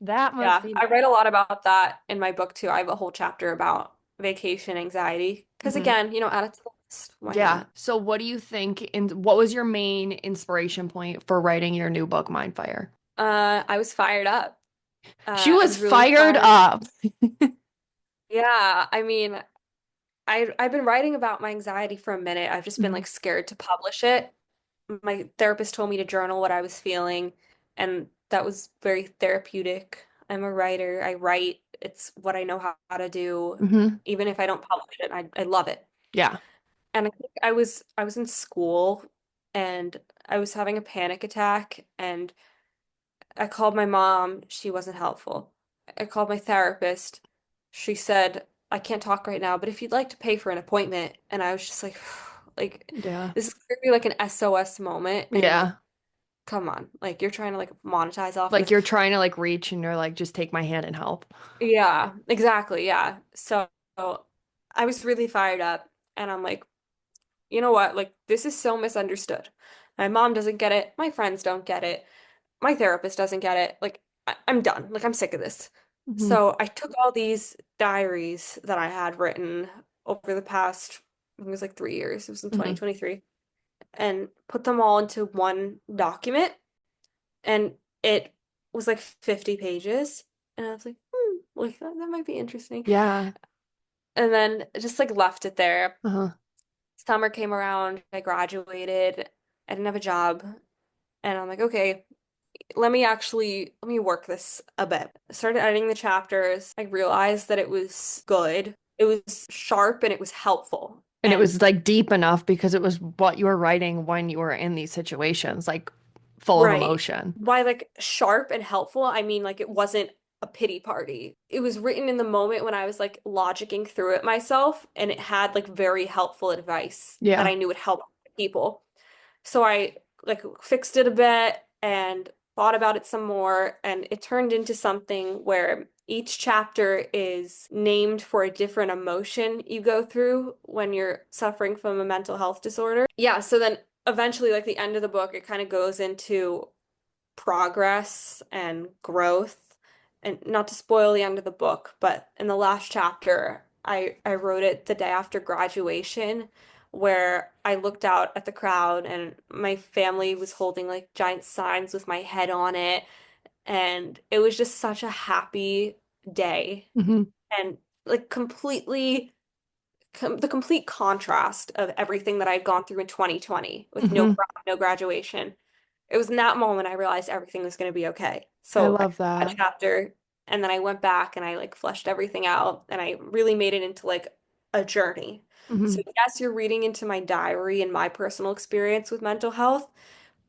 That must Yeah, be I write nice. a lot about that in my book too. I have a whole chapter about vacation anxiety. Because Hmm. again, add it to the list. Why Yeah. not? So what do you think what was your main inspiration point for writing your new book, Mindfire? I was fired up. She I was was really fired inspired. up. Yeah, I mean, I've been writing about my anxiety for a minute. I've just been Mhm. like scared to publish it. My therapist told me to journal what I was feeling, and that was very therapeutic. I'm a writer. I write. It's what I know how to do. Mhm. Even if I don't publish it, I love it. Yeah. And I think I was in school and I was having a panic attack and I called my mom, she wasn't helpful. I called my therapist. She said, I can't talk right now, but if you'd like to pay for an appointment. And I was just like, like, Yeah. this is clearly like an SOS moment. And Yeah. come on, like, you're trying to like monetize off of Like this. you're trying to like reach and you're like, just take my hand and help. Yeah, exactly. Yeah. So I was really fired up. And I'm like, you know what? Like, this is so misunderstood. My mom doesn't get it. My friends don't get it. My therapist doesn't get it. Like, I'm done. Like, I'm sick of this. Hmm. So I took all these diaries that I had written over the past, I think it was like 3 years. It was in Hmm. 2023, and put them all into one document. And it was like 50 pages. And I was like, like that might be interesting. Yeah. And then just like left it there. Uh-huh. Summer came around, I graduated, I didn't have a job, and I'm like, okay, let me work this a bit. I started editing the chapters. I realized that it was good. It was sharp and it was helpful. And it And was like deep enough because it was what you were writing when you were in these situations, like full of right. emotion. By like sharp and helpful, I mean like it wasn't a pity party. It was written in the moment when I was like logicking through it myself, and it had like very helpful advice that Yeah. I knew would help people. So I like fixed it a bit and thought about it some more, and it turned into something where each chapter is named for a different emotion you go through when you're suffering from a mental health disorder. Yeah, so then eventually, like the end of the book, it kind of goes into progress and growth. And not to spoil the end of the book, but in the last chapter, I wrote it the day after graduation, where I looked out at the crowd and my family was holding like giant signs with my head on it. And it was just such a happy day. Hmm. And like the complete contrast of everything that I'd gone through in 2020 with Hmm. no graduation. It was in that moment I realized everything was going to be okay. I So I love read that that. chapter, and then I went back and I like fleshed everything out, and I really made it into like a journey. So Hmm. yes, you're reading into my diary and my personal experience with mental health,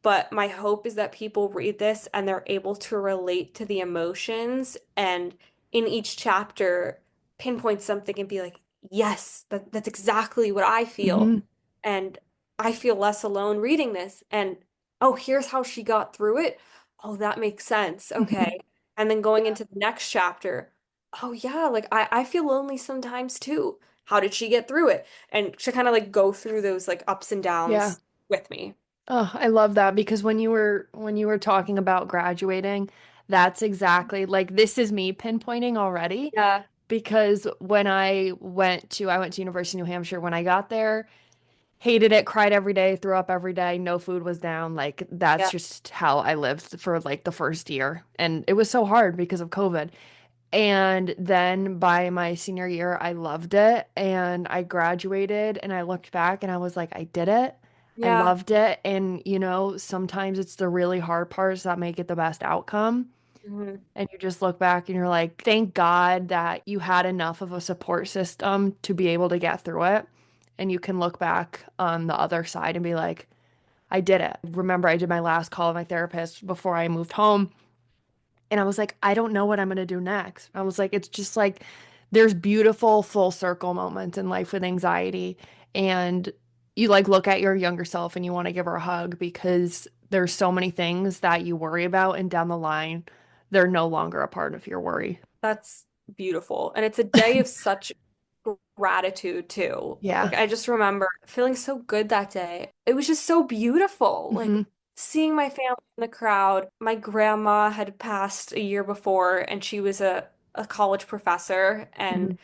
but my hope is that people read this and they're able to relate to the emotions, and in each chapter pinpoint something and be like, yes, that's exactly what I feel. Hmm. And I feel less alone reading this. And oh, here's how she got through it. Oh, that makes sense. Hmm. Okay. And then going into the next chapter, oh yeah, like I feel lonely sometimes too. How did she get through it? And to kind of like go through those like ups and Yeah. downs with me. Oh, I love that because when you were talking about graduating, that's exactly like this is me pinpointing already Yeah. because when I went to University of New Hampshire when I got there, hated it, cried every day, threw up every day, no food was down. Like that's Yeah. just how I lived for like the first year. And it was so hard because of COVID. And then by my senior year, I loved it and I graduated and I looked back and I was like, I did it. I Yeah. loved it. And, sometimes it's the really hard parts that make it the best outcome. Mhm. And you just look back and you're like, thank God that you had enough of a support system to be able to get through it. And you can look back on the other side and be like, I did it. Remember, I did my last call with my therapist before I moved home. And I was like, I don't know what I'm going to do next. I was like, it's just like there's beautiful full circle moments in life with anxiety. And you like look at your younger self and you want to give her a hug because there's so many things that you worry about. And down the line, they're no longer a part of your worry. That's beautiful. And it's a day of such gratitude too. Like Yeah. I just remember feeling so good that day. It was just so beautiful. Like Hmm. seeing my family in the crowd. My grandma had passed a year before and she was a college professor, and Hmm.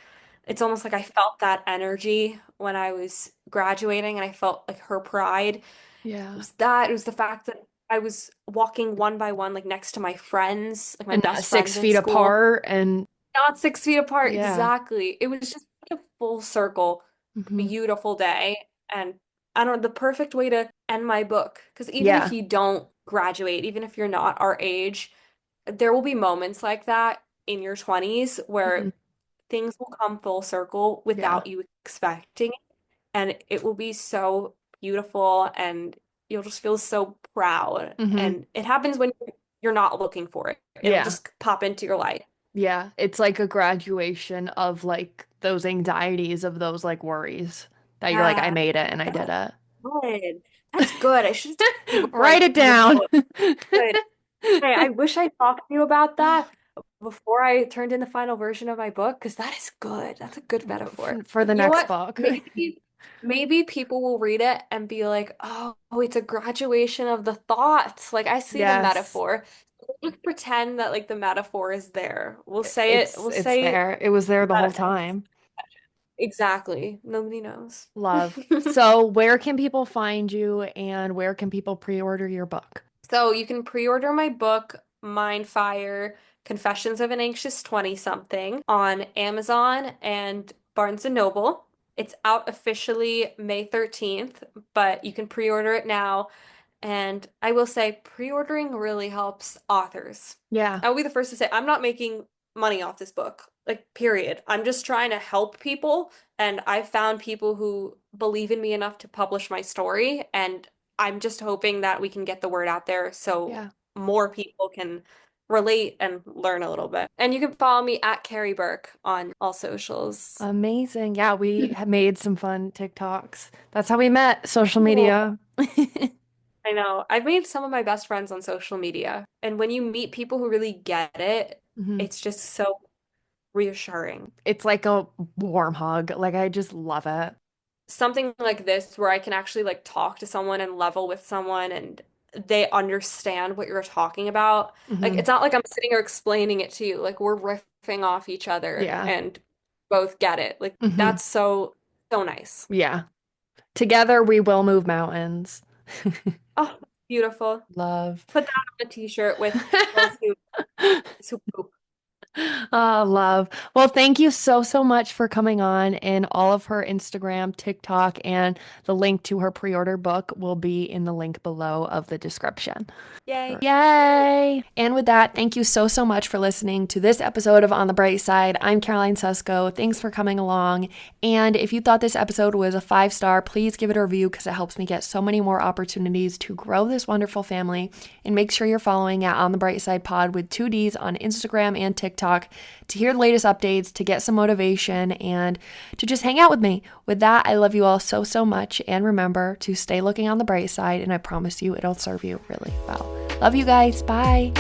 it's almost like I felt that energy when I was graduating, and I felt like her pride. Yeah. It was the fact that I was walking one by one, like next to my friends, like my And not best six friends in feet school. apart. And Not 6 feet apart, yeah. exactly. It was just like a full circle, Hmm. beautiful day. And I don't know, the perfect way to end my book. Because even if Yeah. you don't graduate, even if you're not our age, there will be moments like that in your 20s Hmm. where things will come full circle Yeah. without you expecting it. And it will be so beautiful, and you'll just feel so proud. Hmm. And it happens when you're not looking for it. It'll Yeah. just pop into your life. Yeah, it's like a graduation of like those anxieties of those like worries that you're like, I Yeah, made it and I did that's it. good. That's good. I should say before I Write it move down. on. Good. Hey, I wish I talked to you about that before I turned in the final version of my book, because that is good. That's a good metaphor. For the You know next what? book. Maybe people will read it and be like, oh, it's a graduation of the thoughts. Like I see the Yes, metaphor. We'll just pretend that like the metaphor is there. We'll say it. We'll it's say there. It was there the whole that time. exactly. Nobody knows. Love. So, where can people find you and where can people pre-order your book? So you can pre-order my book, Mindfire, Confessions of an Anxious 20-something on Amazon and Barnes& and Noble. It's out officially May 13th, but you can pre-order it now. And I will say pre-ordering really helps authors. Yeah. I will be the first to say I'm not making money off this book, like period. I'm just trying to help people, and I've found people who believe in me enough to publish my story, and I'm just hoping that we can get the word out there so Yeah. more people can relate and learn a little bit. And you can follow me at Carrie Berk on all socials. Amazing. Yeah, we have made some fun TikToks. That's how we met, social Cool. media. I know. I've made some of my best friends on social media. And when you meet people who really get it, Mhm. it's just so reassuring. It's like a warm hug. Like I just love it. Something like this where I can actually like talk to someone and level with someone and they understand what you're talking about. Like Hmm. it's not like I'm sitting here explaining it to you. Like we're riffing off each other Yeah. and both get it. Like Hmm. that's so nice. Yeah. Together we will move mountains. Oh, beautiful. Love. Put that on a t-shirt with girls who poop. Oh, love. Well, thank you so, so much for coming on. And all of her Instagram, TikTok, and the link to her pre-order book will be in the link below of the description. Yay. Yay! And with that, thank you so, so much for listening to this episode of On the Bright Side. I'm Caroline Susko. Thanks for coming along. And if you thought this episode was a 5-star, please give it a review because it helps me get so many more opportunities to grow this wonderful family. And make sure you're following at On the Bright Side Pod with 2Ds on Instagram and TikTok to hear the latest updates, to get some motivation, and to just hang out with me. With that, I love you all so, so much. And remember to stay looking on the bright side, and I promise you it'll serve you really well. Love you guys. Bye.